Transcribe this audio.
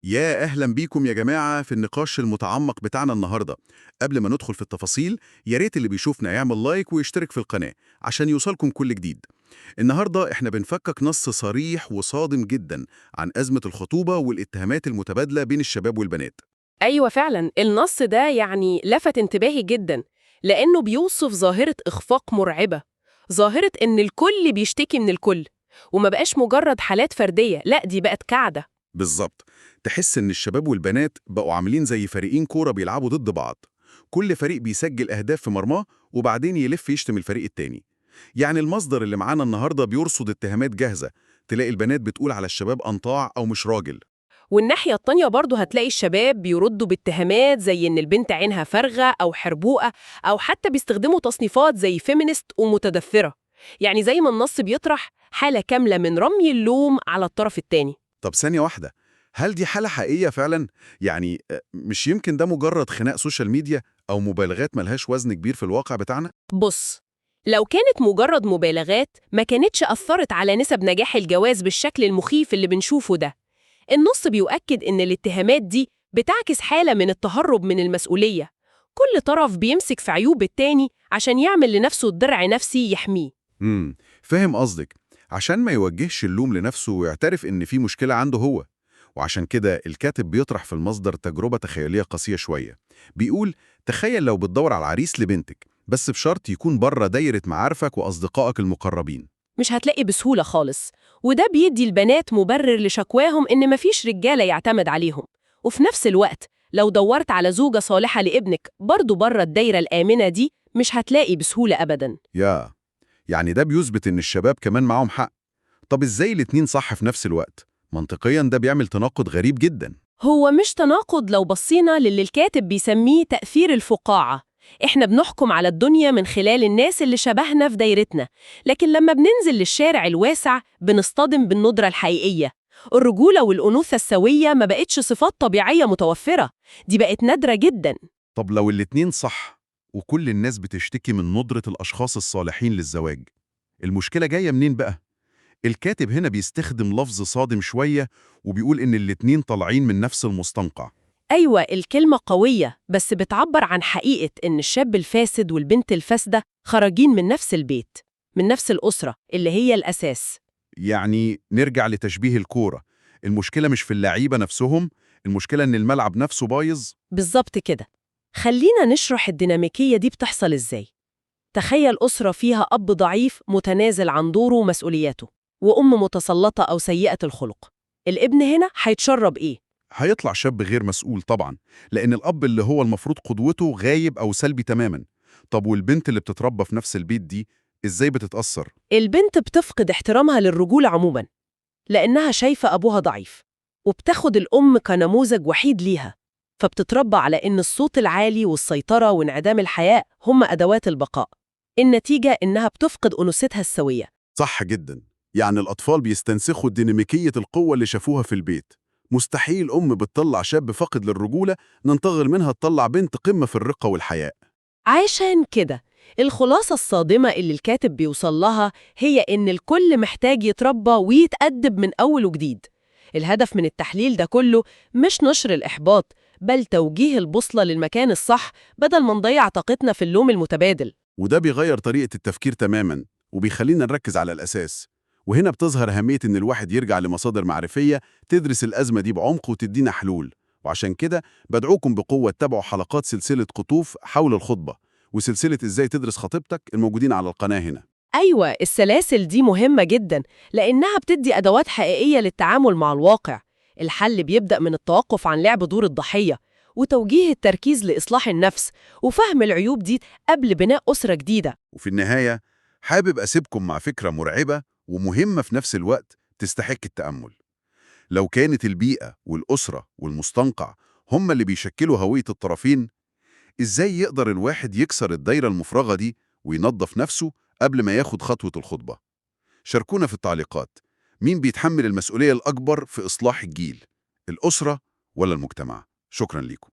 يا أهلا بيكم يا جماعة في النقاش المتعمق بتاعنا النهاردة. قبل ما ندخل في التفاصيل، يا ريت اللي بيشوفنا يعمل لايك ويشترك في القناة عشان يوصلكم كل جديد. النهاردة احنا بنفكك نص صريح وصادم جدا عن أزمة الخطوبة والاتهامات المتبادلة بين الشباب والبنات. أيوة فعلا النص ده لفت انتباهي جدا، لأنه بيوصف ظاهرة إخفاق مرعبة. ظاهرة إن الكل بيشتكي من الكل، وما بقاش مجرد حالات فردية، لا دي بقت قاعدة. بالظبط. تحس إن الشباب والبنات بقوا عاملين زي فريقين كورة بيلعبوا ضد بعض. كل فريق بيسجل أهداف في مرماه وبعدين يلف يشتم الفريق التاني. يعني المصدر اللي معانا النهاردة بيرصد اتهامات جاهزة. تلاقي البنات بتقول على الشباب أنطاع أو مش راجل. والناحية التانية برضه هتلاقي الشباب بيردوا باتهامات زي إن البنت عينها فارغة أو حربوقة، أو حتى بيستخدموا تصنيفات زي فيمينست ومتدثرة. يعني زي ما النص بيطرح حالة كاملة من رمي اللوم على الطرف التاني. طب ثانية واحدة، هل دي حالة حقيقية فعلا؟ يعني مش يمكن ده مجرد خناق سوشيال ميديا أو مبالغات ملهاش وزن كبير في الواقع بتاعنا؟ بص، لو كانت مجرد مبالغات ما كانتش أثرت على نسب نجاح الجواز بالشكل المخيف اللي بنشوفه ده. النص بيؤكد إن الاتهامات دي بتعكس حالة من التهرب من المسؤولية. كل طرف بيمسك في عيوب التاني عشان يعمل لنفسه درع نفسي يحميه. فاهم قصدك. عشان ما يوجهش اللوم لنفسه ويعترف إن في مشكلة عنده هو. وعشان كده الكاتب بيطرح في المصدر تجربة تخيلية قاسية شوية. بيقول: تخيل لو بتدور على عريس لبنتك، بس بشرط يكون بره دايرة معارفك وأصدقائك المقربين. مش هتلاقي بسهولة خالص، وده بيدي البنات مبرر لشكواهم إن مفيش رجالة يعتمد عليهم. وفي نفس الوقت لو دورت على زوجة صالحة لابنك برضو بره الدايرة الآمنة دي، مش هتلاقي بسهولة أبداً. يعني ده بيثبت إن الشباب كمان معاهم حق. طب إزاي الاتنين صح في نفس الوقت؟ منطقيا ده بيعمل تناقض غريب جدا. هو مش تناقض لو بصينا للي الكاتب بيسميه تأثير الفقاعة. إحنا بنحكم على الدنيا من خلال الناس اللي شبهنا في دايرتنا، لكن لما بننزل للشارع الواسع بنصطدم بالندرة الحقيقية. الرجولة والأنوثة السوية ما بقتش صفات طبيعية متوفرة، دي بقت نادرة جداً. طب لو الاتنين صح وكل الناس بتشتكي من ندرة الأشخاص الصالحين للزواج، المشكلة جاية منين بقى؟ الكاتب هنا بيستخدم لفظ صادم شوية وبيقول إن الاتنين طالعين من نفس المستنقع. أيوة الكلمة قوية، بس بتعبر عن حقيقة إن الشاب الفاسد والبنت الفاسدة خارجين من نفس البيت، من نفس الأسرة اللي هي الأساس. يعني نرجع لتشبيه الكورة، المشكلة مش في اللعيبة نفسهم، المشكلة إن الملعب نفسه بايظ. بالظبط كده. خلينا نشرح الديناميكية دي بتحصل إزاي. تخيل أسرة فيها أب ضعيف متنازل عن دوره ومسؤولياته، وأم متسلطة أو سيئة الخلق. الابن هنا هيتشرب إيه؟ هيطلع شاب غير مسؤول طبعا، لأن الأب اللي هو المفروض قدوته غايب أو سلبي تماما. طب والبنت اللي بتتربى في نفس البيت دي إزاي بتتأثر؟ البنت بتفقد احترامها للرجولة عموماً، لأنها شايفة أبوها ضعيف، وبتاخد الأم كنموذج وحيد ليها. فبتتربى على إن الصوت العالي والسيطرة وانعدام الحياء هم أدوات البقاء. النتيجة إنها بتفقد أنوثتها السوية. صح جدا. يعني الأطفال بيستنسخوا ديناميكية القوة اللي شافوها في البيت. مستحيل أم بتطلع شاب فاقد للرجولة ننتظر منها تطلع بنت قمة في الرقة والحياء. عشان كده الخلاصة الصادمة اللي الكاتب بيوصل لها هي إن الكل محتاج يتربى ويتأدب من أول وجديد. الهدف من التحليل ده كله مش نشر الإحباط، بل توجيه البوصلة للمكان الصح بدل ما نضيع طاقتنا في اللوم المتبادل. وده بيغير طريقة التفكير تماما وبيخلينا نركز على الأساس. وهنا بتظهر أهمية إن الواحد يرجع لمصادر معرفية تدرس الأزمة دي بعمق وتدينا حلول. وعشان كده بدعوكم بقوة تتابعوا حلقات سلسلة قطوف حول الخطبة وسلسلة إزاي تدرس خطيبتك الموجودين على القناة هنا. أيوة السلاسل دي مهمة جداً، لأنها بتدي أدوات حقيقية للتعامل مع الواقع. الحل بيبدأ من التوقف عن لعب دور الضحية، وتوجيه التركيز لإصلاح النفس وفهم العيوب دي قبل بناء أسرة جديدة. وفي النهاية حابب أسيبكم مع فكرة مرعبة ومهمة في نفس الوقت تستحق التأمل. لو كانت البيئة والأسرة والمستنقع هم اللي بيشكلوا هوية الطرفين، إزاي يقدر الواحد يكسر الدايرة المفرغة دي وينظف نفسه قبل ما ياخد خطوة الخطبة؟ شاركونا في التعليقات. مين بيتحمل المسؤولية الأكبر في إصلاح الجيل؟ الأسرة ولا المجتمع؟ شكرا لكم.